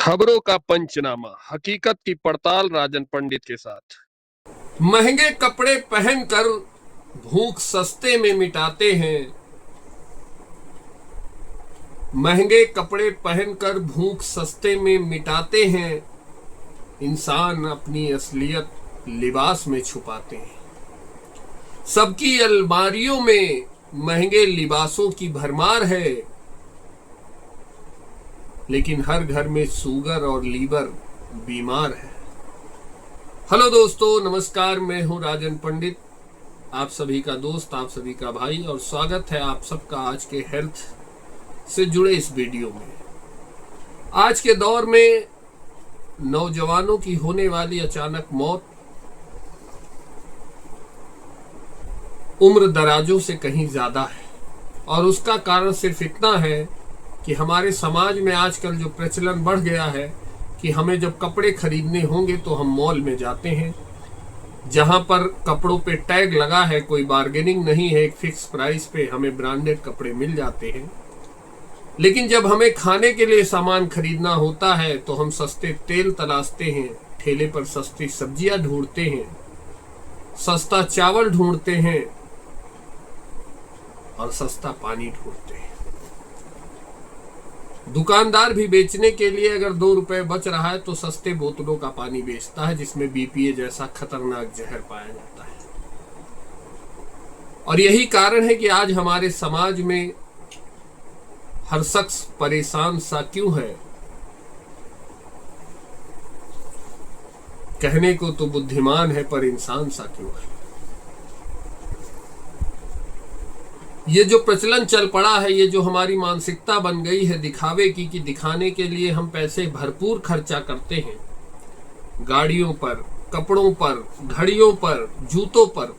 खबरों का पंचनामा, हकीकत की पड़ताल राजन पंडित के साथ। महंगे कपड़े पहनकर भूख सस्ते में मिटाते हैं। महंगे कपड़े पहनकर भूख सस्ते में मिटाते हैं। इंसान अपनी असलियत लिबास में छुपाते हैं। सबकी अलमारियों में महंगे लिबासों की भरमार है, लेकिन हर घर में शुगर और लीवर बीमार है। हेलो दोस्तों, नमस्कार। मैं हूं राजन पंडित, आप सभी का दोस्त, आप सभी का भाई, और स्वागत है आप सबका आज के हेल्थ से जुड़े इस वीडियो में। आज के दौर में नौजवानों की होने वाली अचानक मौत उम्र दराजों से कहीं ज्यादा है, और उसका कारण सिर्फ इतना है कि हमारे समाज में आजकल जो प्रचलन बढ़ गया है कि हमें जब कपड़े खरीदने होंगे तो हम मॉल में जाते हैं, जहां पर कपड़ों पे टैग लगा है, कोई बार्गेनिंग नहीं है, एक फिक्स प्राइस पे हमें ब्रांडेड कपड़े मिल जाते हैं। लेकिन जब हमें खाने के लिए सामान खरीदना होता है तो हम सस्ते तेल तलाशते हैं, ठेले पर सस्ती सब्जियां ढूंढते हैं, सस्ता चावल ढूंढते हैं और सस्ता पानी ढूंढते हैं। दुकानदार भी बेचने के लिए अगर 2 रुपए बच रहा है तो सस्ते बोतलों का पानी बेचता है, जिसमें बीपीए जैसा खतरनाक जहर पाया जाता है। और यही कारण है कि आज हमारे समाज में हर शख्स परेशान सा क्यों है। कहने को तो बुद्धिमान है, पर इंसान सा क्यों है। ये जो प्रचलन चल पड़ा है, ये जो हमारी मानसिकता बन गई है दिखावे की, कि दिखाने के लिए हम पैसे भरपूर खर्चा करते हैं। गाड़ियों पर, कपड़ों पर, घड़ियों पर, जूतों पर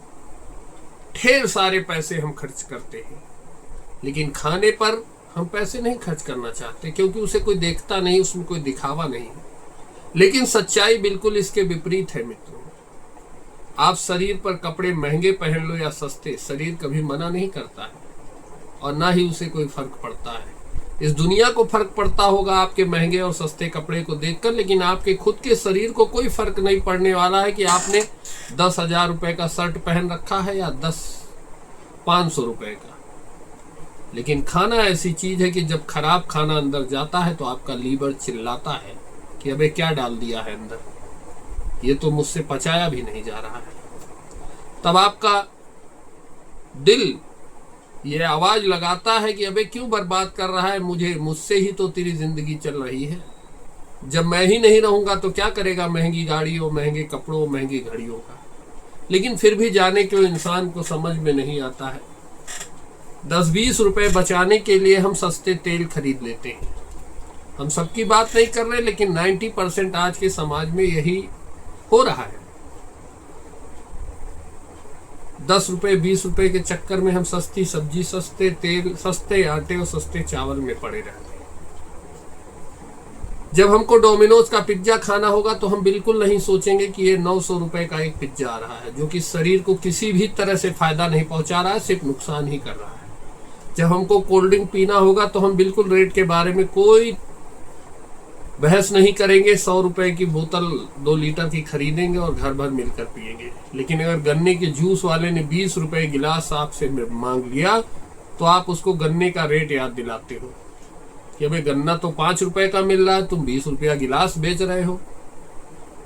ढेर सारे पैसे हम खर्च करते हैं, लेकिन खाने पर हम पैसे नहीं खर्च करना चाहते, क्योंकि उसे कोई देखता नहीं, उसमें कोई दिखावा नहीं है। लेकिन सच्चाई बिल्कुल इसके विपरीत है मित्रों। आप शरीर पर कपड़े महंगे पहन लो या सस्ते, शरीर कभी मना नहीं करता है, और ना ही उसे कोई फर्क पड़ता है। इस दुनिया को फर्क पड़ता होगा आपके महंगे और सस्ते कपड़े को देखकर, लेकिन आपके खुद के शरीर को कोई फर्क नहीं पड़ने वाला है कि आपने 10,000 रुपए का शर्ट पहन रखा है या 500 रुपए का। लेकिन खाना ऐसी चीज है कि जब खराब खाना अंदर जाता है तो आपका लीवर चिल्लाता है कि अबे क्या डाल दिया है अंदर, ये तो मुझसे पचाया भी नहीं जा रहा है। तब आपका दिल ये आवाज लगाता है कि अबे क्यों बर्बाद कर रहा है मुझे, मुझसे ही तो तेरी जिंदगी चल रही है। जब मैं ही नहीं रहूंगा तो क्या करेगा महंगी गाड़ियों, महंगे कपड़ों, महंगी घड़ियों का। लेकिन फिर भी जाने क्यों इंसान को समझ में नहीं आता है, 10-20 रुपए बचाने के लिए हम सस्ते तेल खरीद लेते हैं। हम सबकी बात नहीं कर रहे, लेकिन 90% आज के समाज में यही हो रहा है। 10 रुपए 20 रुपए के चक्कर में हम सस्ती सब्जी, सस्ते तेल, सस्ते आटे और सस्ते चावल में पड़े रहते हैं। जब हमको डोमिनोज का पिज्जा खाना होगा तो हम बिल्कुल नहीं सोचेंगे कि ये 900 रुपए का एक पिज्जा आ रहा है, जो कि शरीर को किसी भी तरह से फायदा नहीं पहुंचा रहा है, सिर्फ नुकसान ही कर रहा है। जब हमको कोल्ड ड्रिंक पीना होगा तो हम बिल्कुल रेट के बारे में कोई बहस नहीं करेंगे, 100 रुपए की बोतल 2 लीटर की खरीदेंगे और घर भर मिलकर पिएंगे। लेकिन अगर गन्ने के जूस वाले ने 20 रुपए गिलास आपसे मांग लिया तो आप उसको गन्ने का रेट याद दिलाते हो कि अबे गन्ना तो 5 रुपए का मिल रहा है, तुम 20 रुपया गिलास बेच रहे हो।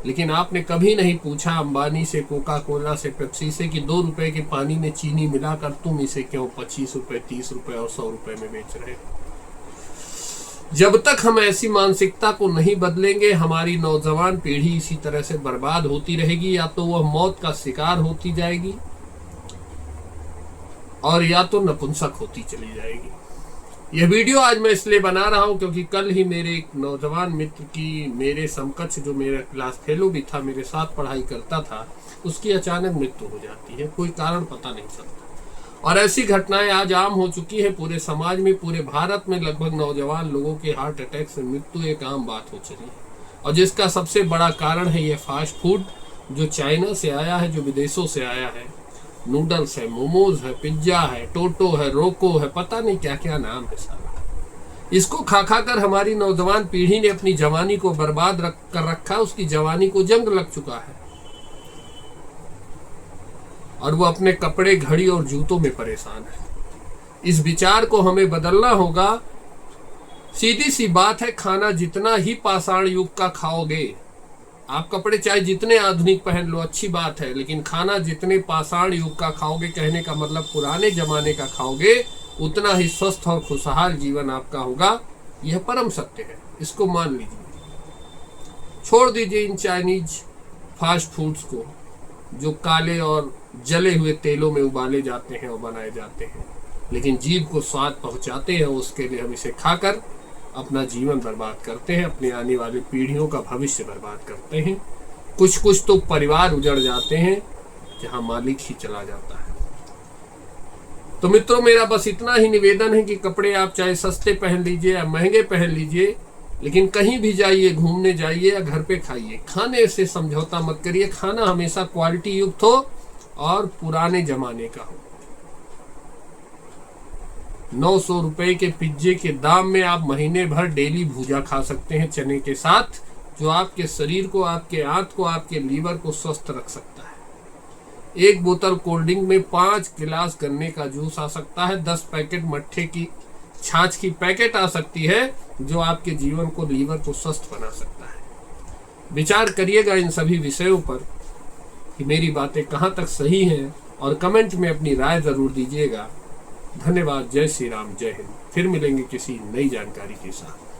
लेकिन आपने कभी नहीं पूछा अंबानी से, कोका कोला से, पेप्सी से कि 2 रुपए के पानी में चीनी मिलाकर तुम इसे क्यों 25 रुपए, 30 रुपए और 100 रुपए में बेच रहे हो। जब तक हम ऐसी मानसिकता को नहीं बदलेंगे, हमारी नौजवान पीढ़ी इसी तरह से बर्बाद होती रहेगी। या तो वह मौत का शिकार होती जाएगी और या तो नपुंसक होती चली जाएगी। यह वीडियो आज मैं इसलिए बना रहा हूं क्योंकि कल ही मेरे एक नौजवान मित्र की, मेरे समकक्ष जो मेरा क्लास फेलो भी था, मेरे साथ पढ़ाई करता था, उसकी अचानक मृत्यु हो जाती है, कोई कारण पता नहीं चलता। और ऐसी घटनाएं आज आम हो चुकी है पूरे समाज में। पूरे भारत में लगभग नौजवान लोगों के हार्ट अटैक से मृत्यु एक आम बात हो चली है, और जिसका सबसे बड़ा कारण है ये फास्ट फूड जो चाइना से आया है, जो विदेशों से आया है। नूडल्स है, मोमोज है, पिज्जा है, टोटो है, रोको है, पता नहीं क्या क्या नाम है सारा। इसको खा खा कर हमारी नौजवान पीढ़ी ने अपनी जवानी को बर्बाद कर रखा, उसकी जवानी को जंग लग चुका है और वो अपने कपड़े, घड़ी और जूतों में परेशान है। इस विचार को हमें बदलना होगा। सीधी सी बात है, खाना जितना ही पाषाण युग का खाओगे, आप कपड़े चाहे जितने आधुनिक पहन लो, अच्छी बात है, लेकिन खाना जितने पाषाण युग का खाओगे, कहने का मतलब पुराने जमाने का खाओगे, उतना ही स्वस्थ और खुशहाल जीवन आपका होगा। यह परम सत्य है, इसको मान लीजिए। छोड़ दीजिए इन चाइनीज फास्ट फूड्स को जो काले और जले हुए तेलों में उबाले जाते हैं और बनाए जाते हैं, लेकिन जीभ को स्वाद पहुंचाते हैं। उसके लिए हम इसे खाकर अपना जीवन बर्बाद करते हैं, अपनी आने वाली पीढ़ियों का भविष्य बर्बाद करते हैं। कुछ कुछ तो परिवार उजड़ जाते हैं जहां मालिक ही चला जाता है। तो मित्रों, मेरा बस इतना ही निवेदन है कि कपड़े आप चाहे सस्ते पहन लीजिए या महंगे पहन लीजिए, लेकिन कहीं भी जाइए, घूमने जाइए या घर पे खाइए, खाने से समझौता मत करिए। खाना हमेशा क्वालिटी युक्त हो और पुराने जमाने का हो। 900 रुपए के पिज्जे के दाम में आप महीने भर डेली भूजा खा सकते हैं चने के साथ, जो आपके शरीर को, आपके आंत को, आपके लीवर को स्वस्थ रख सकता है। एक बोतल कोल्ड ड्रिंक में 5 गिलास गन्ने का जूस आ सकता है, 10 पैकेट मट्ठे की छाछ की पैकेट आ सकती है, जो आपके जीवन को, लीवर को स्वस्थ बना सकता है। विचार करिएगा इन सभी विषयों पर कि मेरी बातें कहाँ तक सही हैं, और कमेंट में अपनी राय जरूर दीजिएगा। धन्यवाद। जय श्री राम, जय हिंद। फिर मिलेंगे किसी नई जानकारी के साथ।